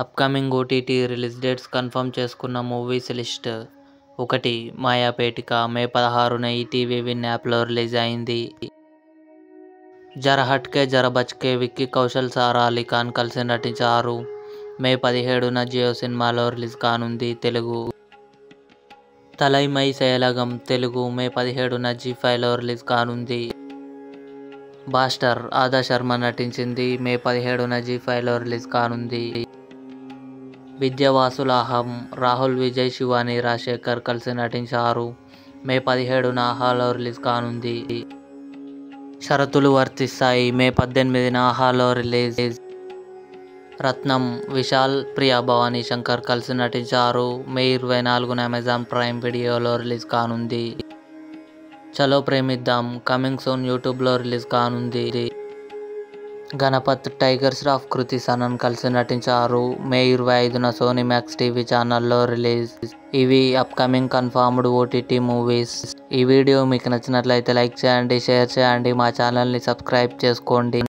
Upcoming OTT release dates confirm చేసుకున్న movies list. 1. Mayapetika మే 16న ETV win యాప్లో release అయింది. జరా హట్కే జరా బచ్కే విక్కీ కౌశల్, సారా అలీ ఖాన్ కలిసి నటించారు. మే 17న జియో సినిమాలో రిలీజ్ కానుంది. తెలుగు. తలైమై సేలగం తెలుగు మే 17న జీ5లో రిలీజ్ కానుంది. బాస్టర్ ఆదా శర్మ నటించింది. మే 17న జీ5లో రిలీజ్ కానుంది. విద్యావాసులాహం రాహుల్ విజయ్, శివాని రాజశేఖర్ కలిసి నటించారు. మే 17న ఆహాలో రిలీజ్ కానుంది. షరతులు వర్తిస్తాయి మే 18న ఆహాలో రిలీజ్. రత్నం విశాల్, ప్రియా భవానీ శంకర్ కలిసి నటించారు. మే 24న అమెజాన్ ప్రైమ్ వీడియోలో రిలీజ్ కానుంది. చలో ప్రేమిద్దాం కమింగ్ సూన్ యూట్యూబ్లో రిలీజ్ కానుంది. గణపత్ టైగర్ ష్రాఫ్, కృతి సనన్ కలిసి నటించారు. మే 25న సోనీ మ్యాక్స్ టీవీ ఛానల్లో రిలీజ్. ఇవి అప్కమింగ్ కన్ఫర్మ్డ్ ఓటీటీ మూవీస్. ఈ వీడియో మీకు నచ్చినట్లయితే లైక్ చేయండి, షేర్ చేయండి, మా ఛానల్ని సబ్స్క్రైబ్ చేసుకోండి.